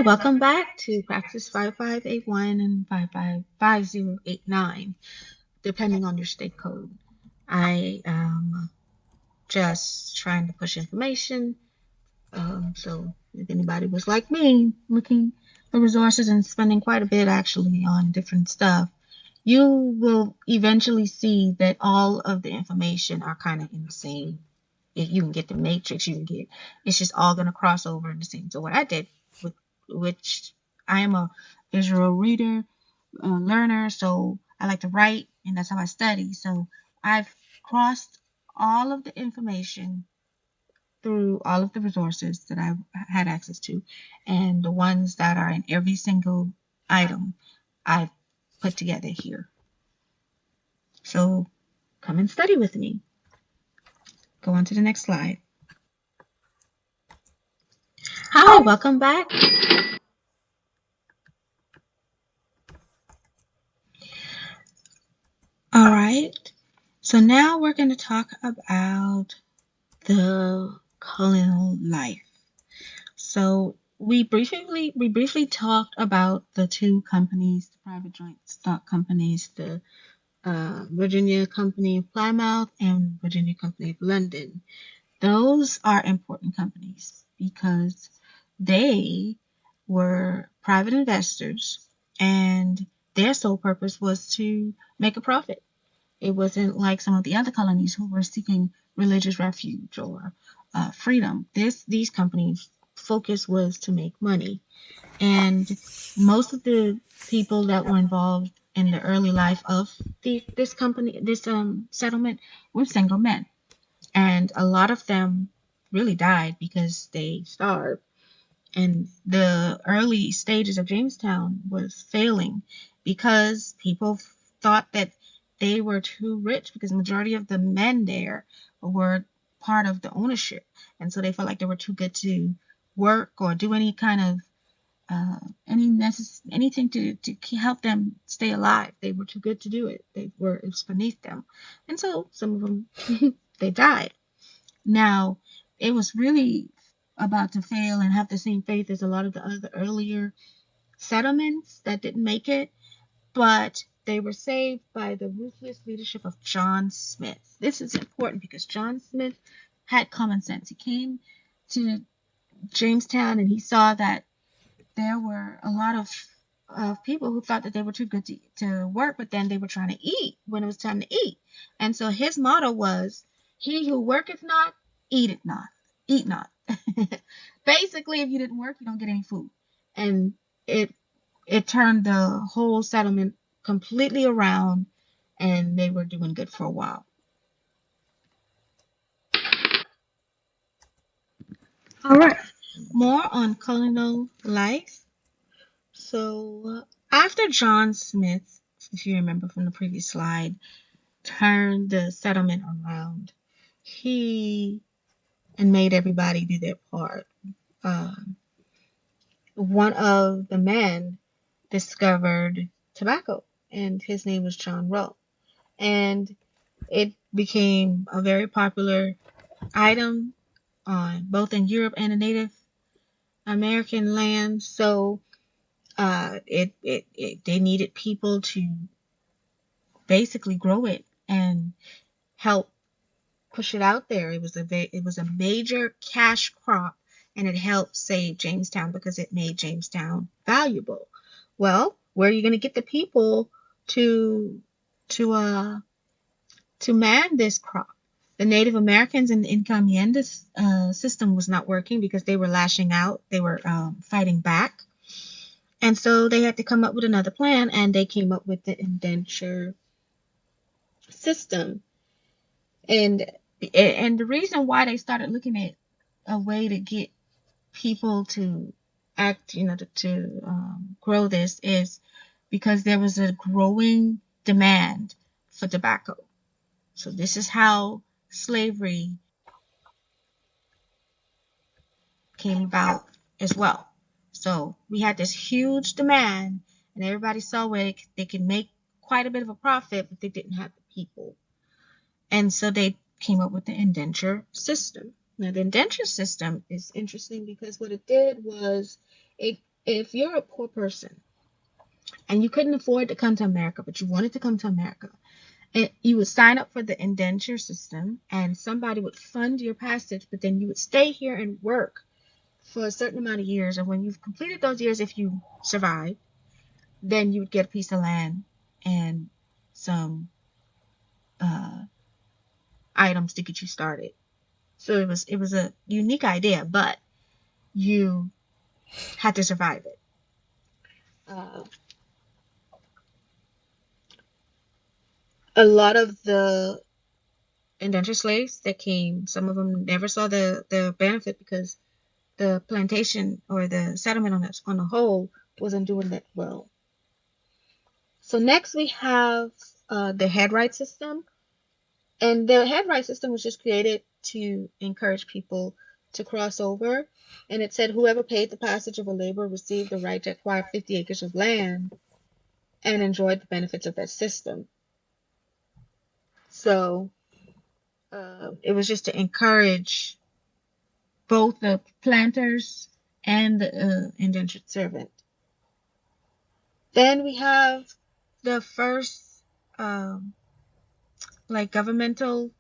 welcome back to Praxis 5581 and 555089, depending on your state code. I am just trying to push information. So if anybody was like me, looking for resources and spending quite a bit actually on different stuff, you will eventually see that all of the information are kind of in the same. If you can get the matrix, you can get it's just all going to cross over in the same. So what I did with which I am a visual reader, learner, so I like to write, and that's how I study. So I've crossed all of the information through all of the resources that I've had access to, and the ones that are in every single item I've put together here. So come and study with me. Go on to the next slide. Hi, welcome back. All right. So now we're going to talk about the colonial life. So we briefly talked about the two companies, the private joint stock companies, the Virginia Company of Plymouth and Virginia Company of London. Those are important companies because they were private investors and their sole purpose was to make a profit. It wasn't like some of the other colonies who were seeking religious refuge or freedom. These companies' focus was to make money, and most of the people that were involved in the early life of this settlement were single men, and a lot of them really died because they starved. And the early stages of Jamestown was failing because people thought that they were too rich because the majority of the men there were part of the ownership, and so they felt like they were too good to work or do any kind of anything to help them stay alive. They were too good to do it. It was beneath them, and so some of them they died. Now, it was really about to fail and have the same fate as a lot of the other earlier settlements that didn't make it, but they were saved by the ruthless leadership of John Smith. This is important because John Smith had common sense. He came to Jamestown and he saw that there were a lot of people who thought that they were too good to work, but then they were trying to eat when it was time to eat. And so his motto was, "He who worketh not, eateth not, eat not." Basically, if you didn't work, you don't get any food. And it it turned the whole settlement completely around, and they were doing good for a while. All right, more on colonial life. So after John Smith, if you remember from the previous slide, turned the settlement around, he and made everybody do their part. Um, One of the men discovered tobacco, and his name was John Rowe, and it became a very popular item on both in Europe and the Native American lands. So they needed people to basically grow it and help push it out there. It was a major cash crop, and it helped save Jamestown because it made Jamestown valuable. Well, where are you going to get the people to to uh to man this crop? The Native Americans and the encomienda system was not working because they were lashing out. They were fighting back, and so they had to come up with another plan, and they came up with the indenture system. And the reason why they started looking at a way to get people to act, to grow this is because there was a growing demand for tobacco. So this is how slavery came about as well. So we had this huge demand, and everybody saw where they could make quite a bit of a profit, but they didn't have the people. And so they came up with the indenture system. Now, the indenture system is interesting because what it did was it if you're a poor person and you couldn't afford to come to America, but you wanted to come to America, and you would sign up for the indenture system, and somebody would fund your passage, but then you would stay here and work for a certain amount of years. And when you've completed those years, if you survive, then you would get a piece of land and some uh, items to get you started. So it was a unique idea, but you had to survive it. Uh, a lot of the indentured slaves that came, some of them never saw the benefit because the plantation or the settlement on the whole wasn't doing that well. So next we have the headright system, and the headright system was just created to encourage people to cross over, and it said whoever paid the passage of a laborer received the right to acquire 50 acres of land and enjoyed the benefits of that system. So it was just to encourage both the planters and the indentured servant. Then we have the first um, like governmental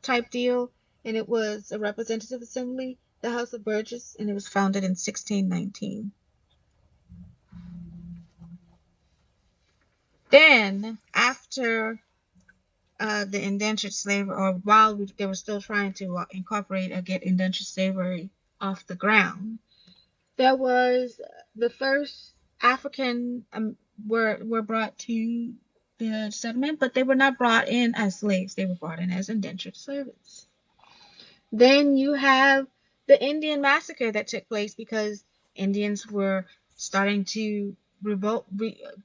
type deal, and it was a representative assembly, the House of Burgess, and it was founded in 1619. Then, after the indentured slavery, or while they were still trying to incorporate or get indentured slavery off the ground, there was the first African were brought to the settlement, but they were not brought in as slaves. They were brought in as indentured servants. Then you have the Indian massacre that took place because Indians were starting to revolt.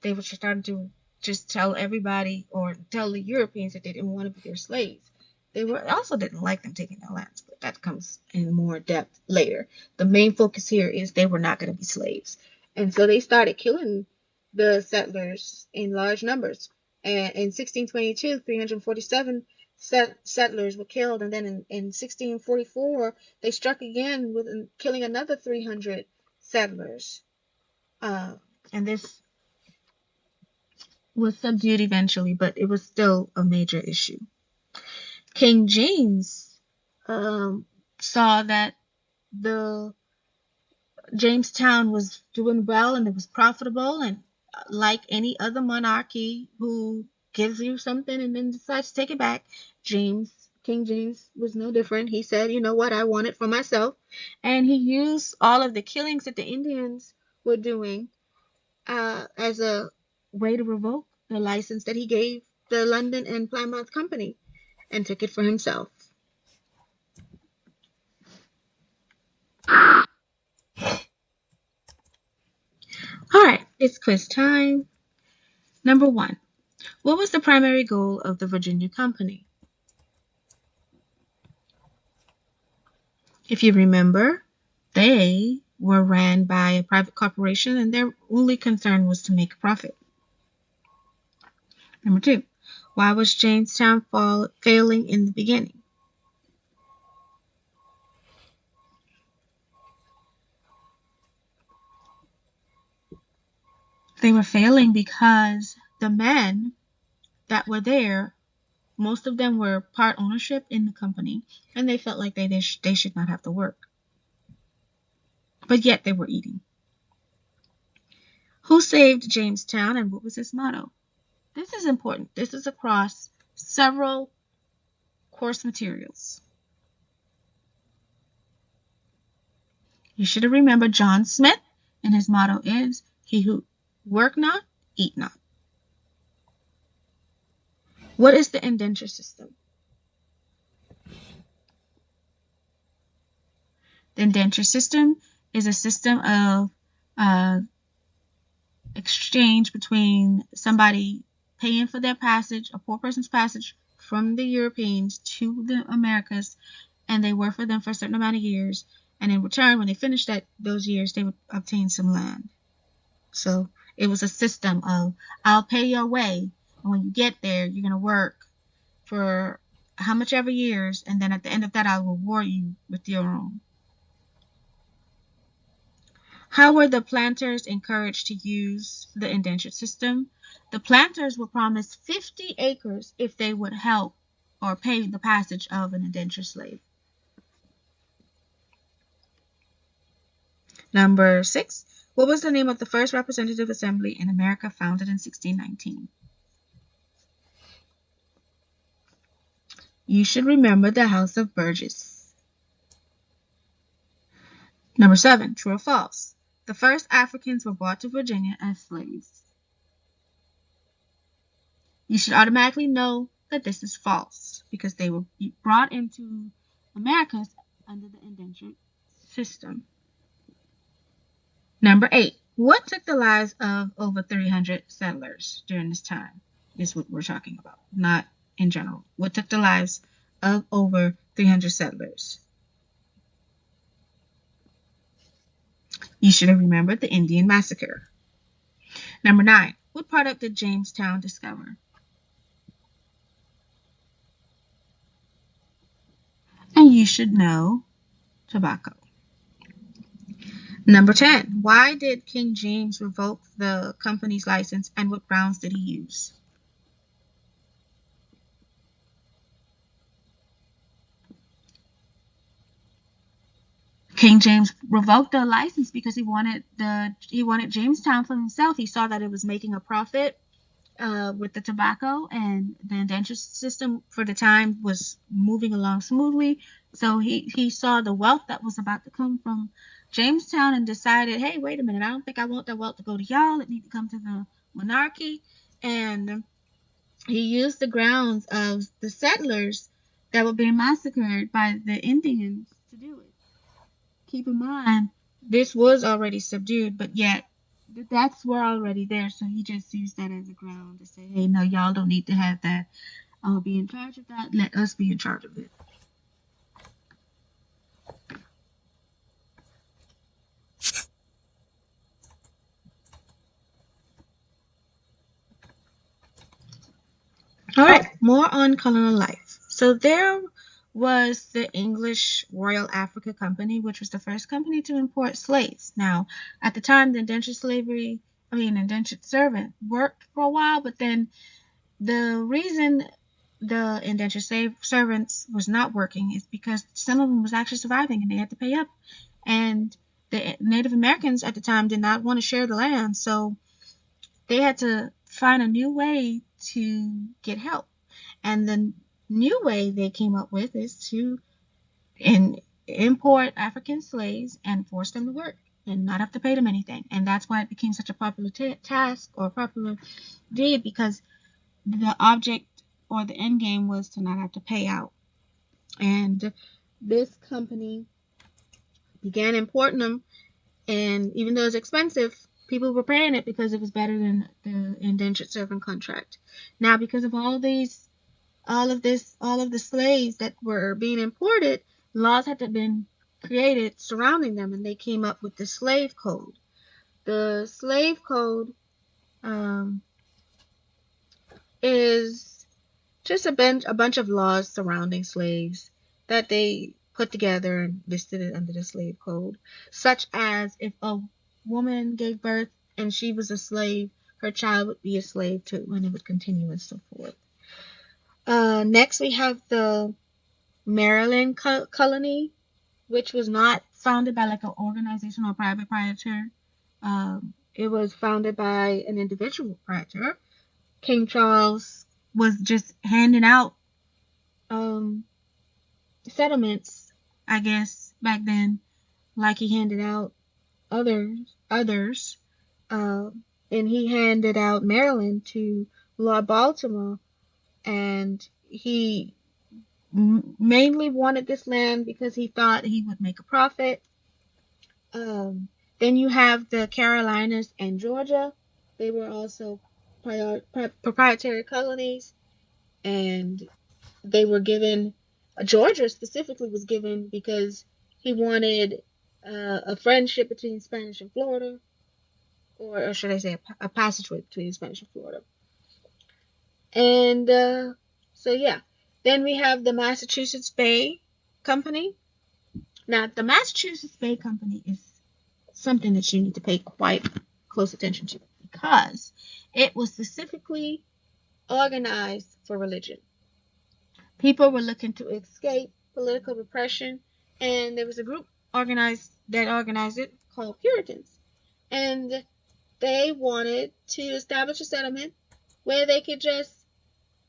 They were starting to just tell everybody or tell the Europeans that they didn't want to be their slaves. They were also didn't like them taking their lands, but that comes in more depth later. The main focus here is they were not going to be slaves, and so they started killing the settlers in large numbers. And in 1622, 347 settlers were killed, and then in 1644 they struck again with killing another 300 settlers. And this was subdued eventually, but it was still a major issue. King James saw that the Jamestown was doing well and it was profitable, and like any other monarchy who gives you something and then decides to take it back, King James was no different. He said, you know what, I want it for myself. And he used all of the killings that the Indians were doing as a way to revoke the license that he gave the London and Plymouth Company and took it for himself. All right, it's quiz time. Number 1. What was the primary goal of the Virginia Company? If you remember, they were ran by a private corporation and their only concern was to make a profit. Number 2. Why was Jamestown failing in the beginning? They were failing because the men that were there, most of them were part ownership in the company, and they felt like they should not have to work. But yet they were eating. Who saved Jamestown and what was his motto? This is important. This is across several course materials. You should have remembered John Smith, and his motto is, he who work not, eat not. What is the indenture system? The indenture system is a system of exchange between somebody paying for their passage, a poor person's passage from the Europeans to the Americas, and they work for them for a certain amount of years, and in return, when they finished those years, they would obtain some land. So it was a system of, I'll pay your way, and when you get there, you're going to work for how much ever years, and then at the end of that, I'll reward you with your own. How were the planters encouraged to use the indentured system? The planters were promised 50 acres if they would help or pay the passage of an indentured slave. Number 6. What was the name of the first representative assembly in America founded in 1619? You should remember the House of Burgess. Number 7. True or false? The first Africans were brought to Virginia as slaves. You should automatically know that this is false because they were brought into America under the indentured system. Number 8. What took the lives of over 300 settlers during this time? Is what we're talking about, not in general. What took the lives of over 300 settlers? You should have remembered the Indian Massacre. Number 9. What product did Jamestown discover? And you should know tobacco. Number 10. Why did King James revoke the company's license and what grounds did he use? King James revoked the license because he wanted Jamestown for himself. He saw that it was making a profit with the tobacco, and the indenture system for the time was moving along smoothly. So he saw the wealth that was about to come from Jamestown and decided, hey, wait a minute, I don't think I want that wealth to go to y'all. It needs to come to the monarchy. And he used the grounds of the settlers that were being massacred by the Indians to do it. Keep in mind, this was already subdued, but yet the deaths were already there, so he just used that as a ground to say, hey, no, y'all don't need to have that. I'll be in charge of that. Let us be in charge of it. All right, more on colonial life. So there was the English Royal Africa Company, which was the first company to import slaves. Now, at the time, the indentured servant worked for a while, but then the reason the indentured servants was not working is because some of them was actually surviving and they had to pay up. And the Native Americans at the time did not want to share the land, so they had to find a new way to get help. And the new way they came up with is to import African slaves and force them to work and not have to pay them anything. And that's why it became such a popular task or popular deed, because the object or the end game was to not have to pay out. And this company began importing them, and even though it's expensive, people were paying it because it was better than the indentured servant contract. Now, because of all of the slaves that were being imported, laws had to been created surrounding them, and they came up with the slave code. The slave code is just a bunch of laws surrounding slaves that they put together and listed it under the slave code, such as if a woman gave birth and she was a slave, her child would be a slave too, and it would continue and so forth. Next, we have the Maryland colony, which was not founded by like an organization or private proprietor. It was founded by an individual proprietor. King Charles was just handing out settlements, I guess, back then, like he handed out others. And he handed out Maryland to Lord Baltimore, and he mainly wanted this land because he thought he would make a profit. Then you have the Carolinas and Georgia. They were also proprietary colonies, and they were given, Georgia specifically was given because he wanted a friendship between Spanish and Florida, or should I say a passageway between Spanish and Florida. And so, yeah. Then we have the Massachusetts Bay Company. Now, the Massachusetts Bay Company is something that you need to pay quite close attention to because it was specifically organized for religion. People were looking to escape political repression, and there was a group organized it called Puritans. And they wanted to establish a settlement where they could just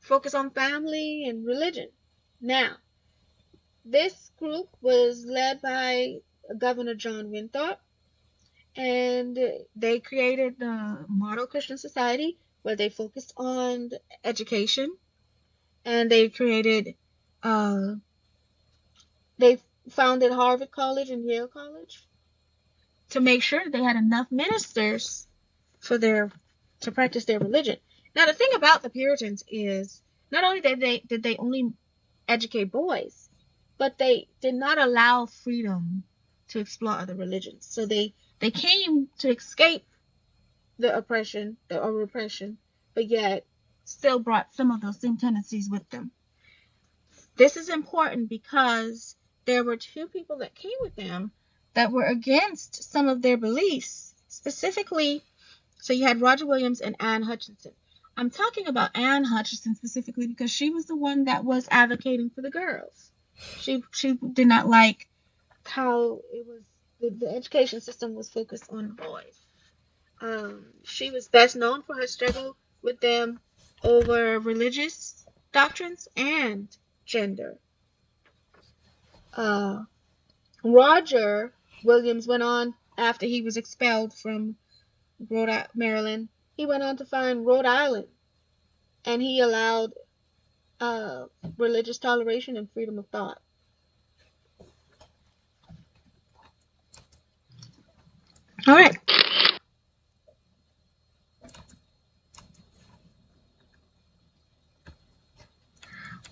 focus on family and religion. Now, this group was led by Governor John Winthrop, and they created the Model Christian Society where they focused on education, and uh, they founded Harvard College and Yale College to make sure that they had enough ministers for their to practice their religion. Now, the thing about the Puritans is not only did they only educate boys, but they did not allow freedom to explore other religions. So they came to escape the oppression or repression, but yet still brought some of those same tendencies with them. This is important because there were two people that came with them that were against some of their beliefs. Specifically, so you had Roger Williams and Anne Hutchinson. I'm talking about Anne Hutchinson specifically because she was the one that was advocating for the girls. She did not like how it was the education system was focused on boys. She was best known for her struggle with them over religious doctrines and gender. Roger Williams went on after he was expelled from Maryland. He went on to found Rhode Island, and he allowed religious toleration and freedom of thought. All right.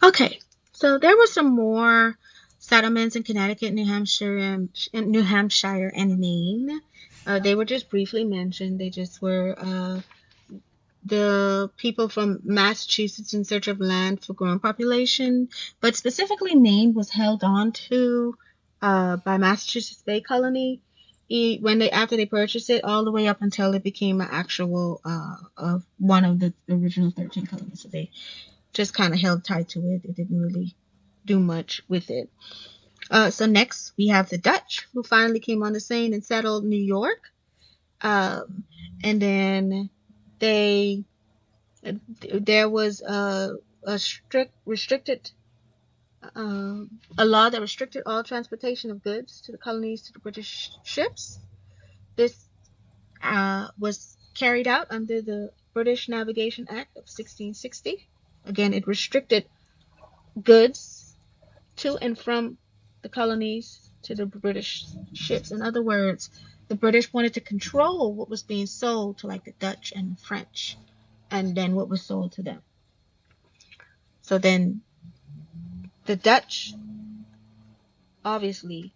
Okay. So there were some more settlements in Connecticut, New Hampshire, and Maine. They were just briefly mentioned. They just were the people from Massachusetts in search of land for growing population, but specifically Maine was held on to by Massachusetts Bay Colony after they purchased it all the way up until it became an actual of one of the original 13 colonies. So they just kind of held tight to it. They didn't really do much with it. So next we have the Dutch, who finally came on the scene and settled New York, and then they there was a strict restricted a law that restricted all transportation of goods to the colonies to the British ships. This was carried out under the British Navigation Act of 1660. Again, it restricted goods to and from the colonies to the British ships. In other words, the British wanted to control what was being sold to like the Dutch and the French, and then what was sold to them. So then the Dutch obviously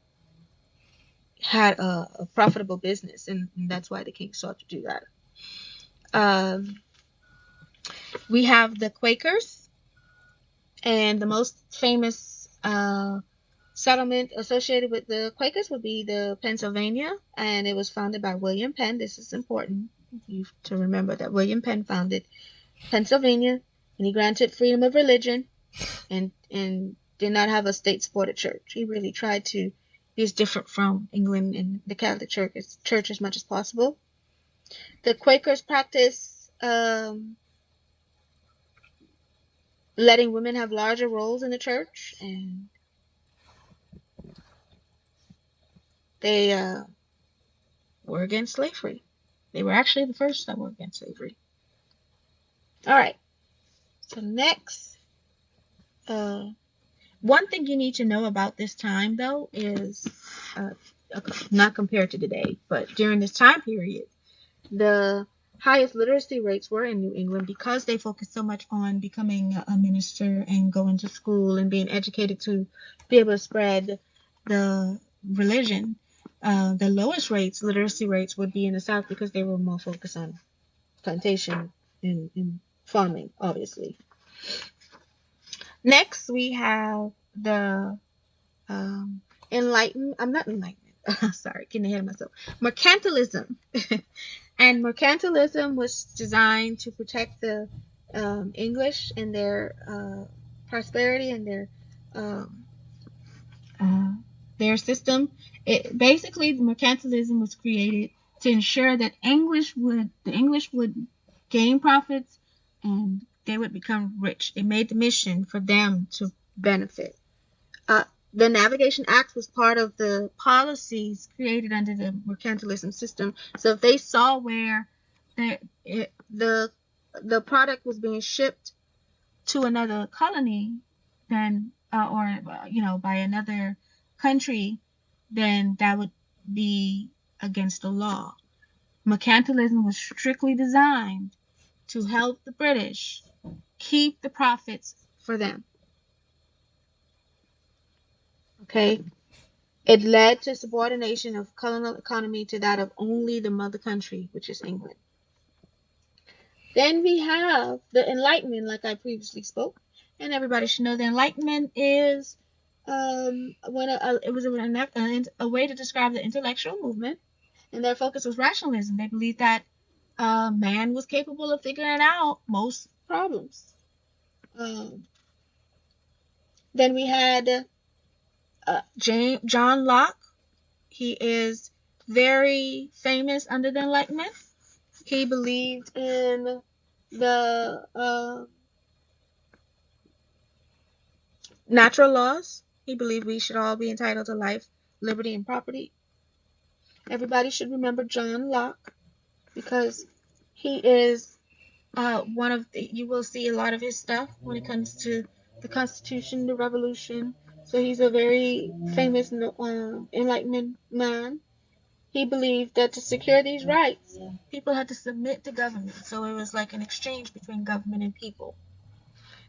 had a profitable business, and that's why the king sought to do that. We have the Quakers, and the most famous settlement associated with the Quakers would be the Pennsylvania, and it was founded by William Penn. This is important to remember that William Penn founded Pennsylvania, and he granted freedom of religion and did not have a state-supported church. He really tried to be as different from England and the Catholic Church as much as possible. The Quakers practice letting women have larger roles in the church, and they were against slavery. They were actually the first that were against slavery. All right. So next, one thing you need to know about this time, though, is not compared to today, but during this time period, the highest literacy rates were in New England because they focused so much on becoming a minister and going to school and being educated to be able to spread the religion. The lowest literacy rates, would be in the South because they were more focused on plantation and farming, obviously. Next, we have the not enlightenment. Sorry, getting ahead of myself. Mercantilism. And mercantilism was designed to protect the English and prosperity and um, uh, their system. It basically mercantilism was created to ensure that the English would gain profits and they would become rich. It made the mission for them to benefit. Uh, the Navigation Act was part of the policies created under the mercantilism system. So if they saw where the the product was being shipped to another colony, then or by another country, then that would be against the law. Mercantilism was strictly designed to help the British keep the profits for them. Okay, it led to subordination of colonial economy to that of only the mother country, which is England. Then we have the Enlightenment, like I previously spoke, and everybody should know the Enlightenment is it was a way to describe the intellectual movement, and their focus was rationalism. They believed that man was capable of figuring out most problems. Um, then we had John Locke. He is very famous under the Enlightenment. He believed in the natural laws. He believed we should all be entitled to life, liberty, and property. Everybody should remember John Locke because he is you will see a lot of his stuff when it comes to the Constitution, the Revolution. So he's a very famous Enlightenment man. He believed that to secure these rights, people had to submit to government. So it was like an exchange between government and people.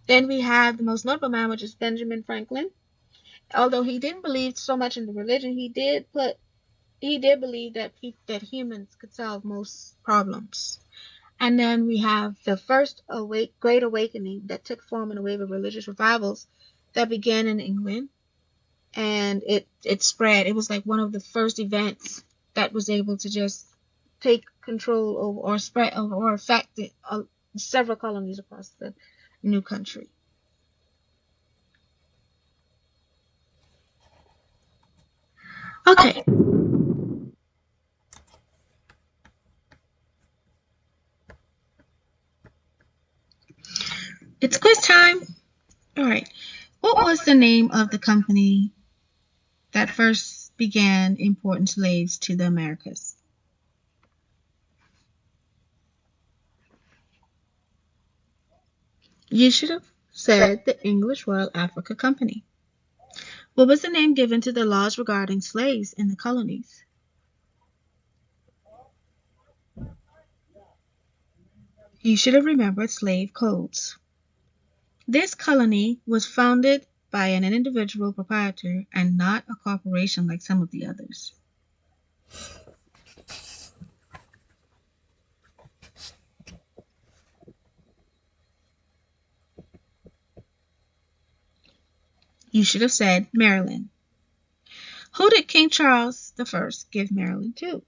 Then we have the most notable man, which is Benjamin Franklin. Although he didn't believe so much in the religion, he did believe that humans could solve most problems. And then we have the first Great Awakening that took form in a wave of religious revivals that began in England, and it spread. It was like one of the first events that was able to just take control over or spread over or affect several colonies across the new country. Okay, it's quiz time. All right. What was the name of the company that first began importing slaves to the Americas? You should have said the English Royal Africa Company. What was the name given to the laws regarding slaves in the colonies? You should have remembered slave codes. This colony was founded by an individual proprietor and not a corporation like some of the others. You should have said Maryland. Who did King Charles I give Maryland to?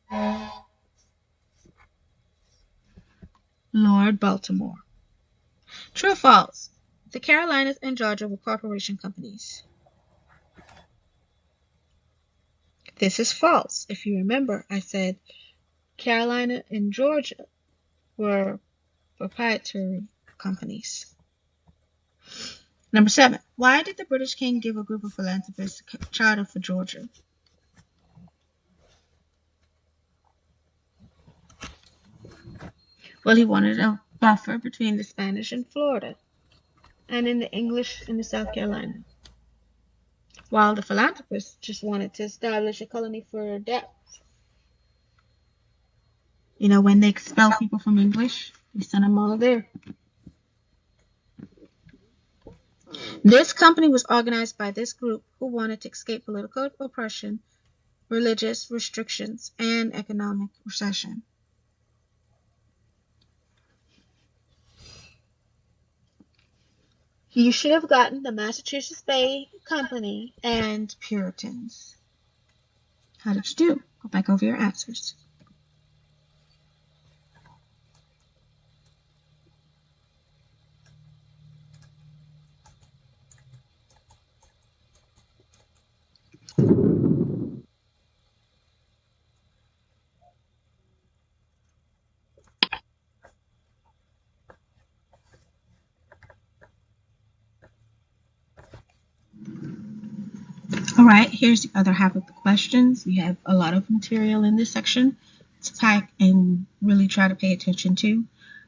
Lord Baltimore. True or false? The Carolinas and Georgia were corporation companies. This is false. If you remember, I said Carolina and Georgia were proprietary companies. Number 7. Why did the British king give a group of philanthropists a charter for Georgia? Well, he wanted a buffer between the Spanish in Florida and in the English in the South Carolina, while the philanthropists just wanted to establish a colony for debt. When they expel people from English, they send them all there. This company was organized by this group who wanted to escape political oppression, religious restrictions, and economic recession. You should have gotten the Massachusetts Bay Company and Puritans. How did you do? Go back over your answers. All right, here's the other half of the questions. We have a lot of material in this section to pack and really try to pay attention to.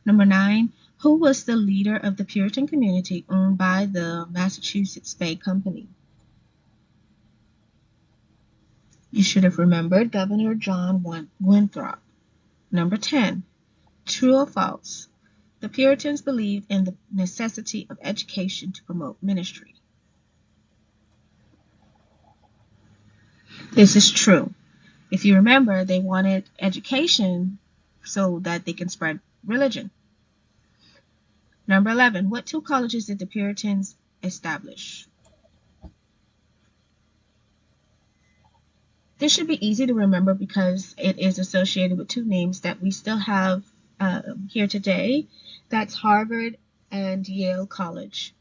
Number 9, who was the leader of the Puritan community owned by the Massachusetts Bay Company? You should have remembered Governor John Winthrop. Number 10, true or false? The Puritans believed in the necessity of education to promote ministry. This is true. If you remember, they wanted education so that they can spread religion. Number 11, what 2 colleges did the Puritans establish? This should be easy to remember because it is associated with 2 names that we still have here today. That's Harvard and Yale College.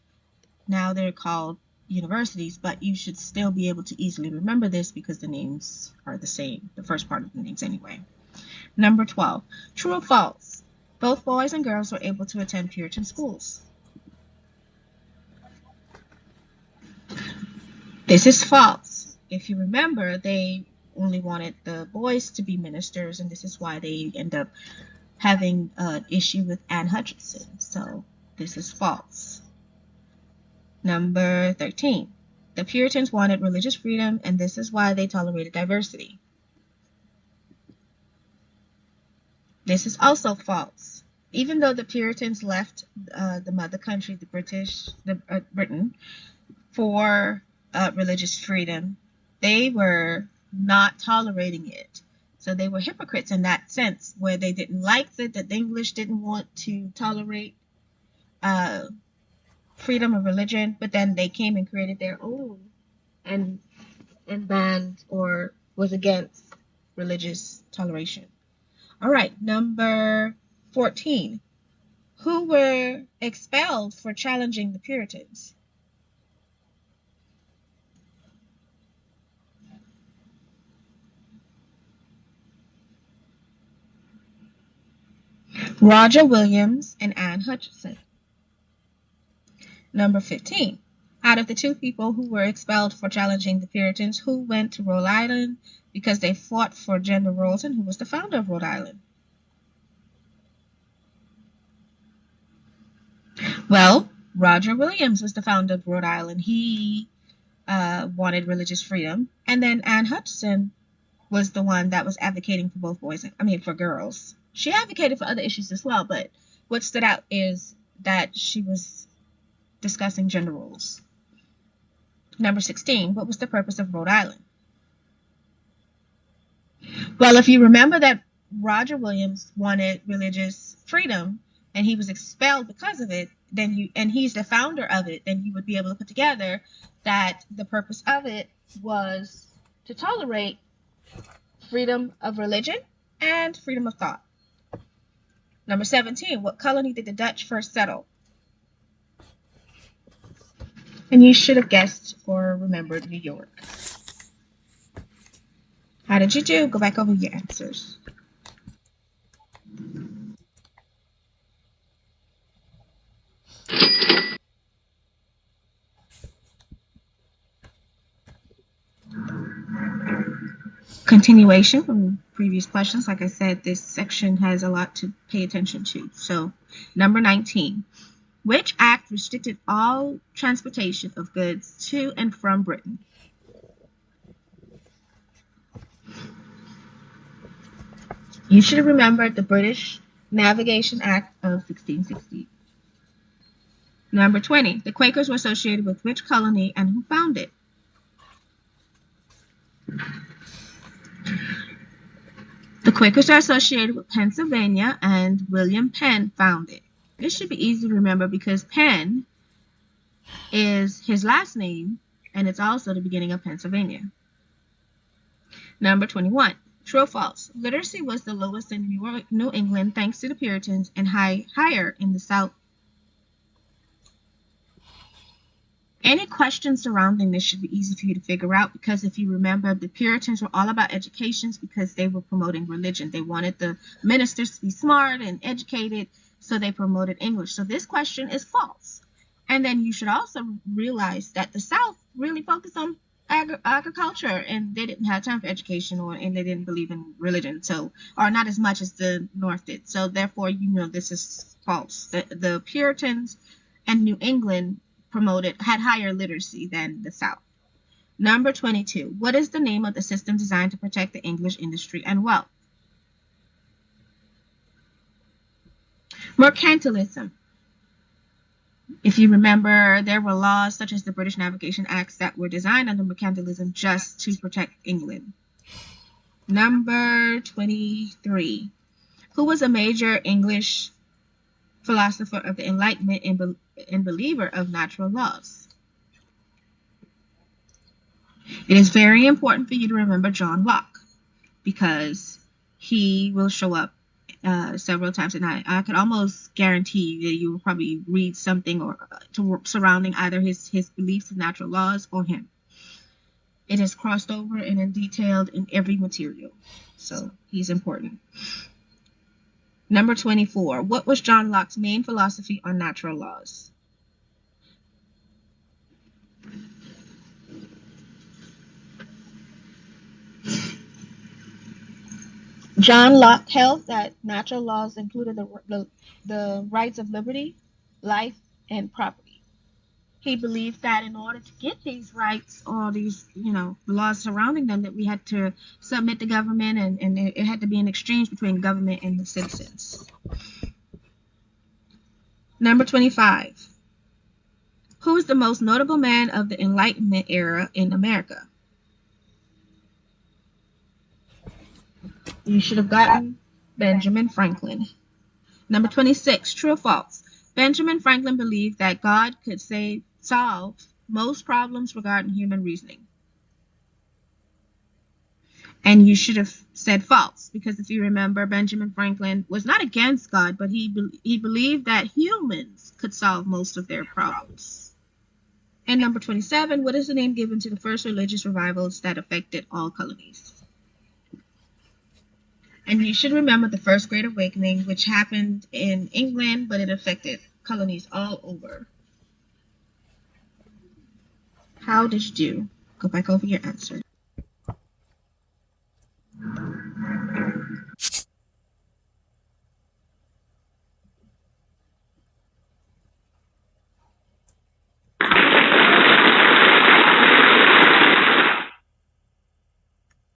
Now they're called universities, but you should still be able to easily remember this because the names are the same, the first part of the names anyway. Number 12, true or false? Both boys and girls were able to attend Puritan schools. This is false. If you remember, they only wanted the boys to be ministers, and this is why they end up having an issue with Anne Hutchinson. So this is false. Number 13, the Puritans wanted religious freedom, and this is why they tolerated diversity. This is also false. Even though the Puritans left the mother country, Britain, for religious freedom, they were not tolerating it. So they were hypocrites in that sense, where they didn't like that the English didn't want to tolerate freedom of religion, but then they came and created their own and banned or was against religious toleration. All right, number 14. Who were expelled for challenging the Puritans? Roger Williams and Anne Hutchinson. Number 15. Out of the 2 people who were expelled for challenging the Puritans, who went to Rhode Island because they fought for gender roles, and who was the founder of Rhode Island? Well, Roger Williams was the founder of Rhode Island. He wanted religious freedom, and then Anne Hutchinson was the one that was advocating for both boys, for girls. She advocated for other issues as well, but what stood out is that she was discussing gender roles. Number 16, what was the purpose of Rhode Island? Well, if you remember that Roger Williams wanted religious freedom and he was expelled because of it, and he's the founder of it, then you would be able to put together that the purpose of it was to tolerate freedom of religion and freedom of thought. Number 17, what colony did the Dutch first settle? And you should have guessed or remembered New York. How did you do? Go back over your answers. Continuation from previous questions. Like I said, this section has a lot to pay attention to. So, number 19. Which act restricted all transportation of goods to and from Britain? You should have remembered the British Navigation Act of 1660. Number 20. The Quakers were associated with which colony and who founded it? The Quakers are associated with Pennsylvania, and William Penn founded it. This should be easy to remember because Penn is his last name, and it's also the beginning of Pennsylvania. Number 21. True or false? Literacy was the lowest in New England thanks to the Puritans and higher in the South. Any questions surrounding this should be easy for you to figure out because if you remember, the Puritans were all about educations because they were promoting religion. They wanted the ministers to be smart and educated, so they promoted English. So this question is false. And then you should also realize that the South really focused on agriculture and they didn't have time for education and they didn't believe in religion, so or not as much as the North did. So therefore, this is false. The Puritans and New England had higher literacy than the South. Number 22. What is the name of the system designed to protect the English industry and wealth? Mercantilism. If you remember, there were laws such as the British Navigation Acts that were designed under mercantilism just to protect England. Number 23. Who was a major English philosopher of the Enlightenment and believer of natural laws? It is very important for you to remember John Locke because he will show up several times, and I could almost guarantee that you will probably read something surrounding either his beliefs in natural laws or him. It is crossed over and detailed in every material, so he's important. Number 24. What was John Locke's main philosophy on natural laws? John Locke held that natural laws included the rights of liberty, life, and property. He believed that in order to get these rights or these, laws surrounding them, that we had to submit to government and it had to be an exchange between government and the citizens. Number 25. Who is the most notable man of the Enlightenment era in America? You should have gotten Benjamin Franklin. Number 26. True or false? Benjamin Franklin believed that God could solve most problems regarding human reasoning. And you should have said false, because if you remember, Benjamin Franklin was not against God, but he believed that humans could solve most of their problems. And number 27. What is the name given to the first religious revivals that affected all colonies? And you should remember the First Great Awakening, which happened in England, but it affected colonies all over. How did you do? Go back over your answer.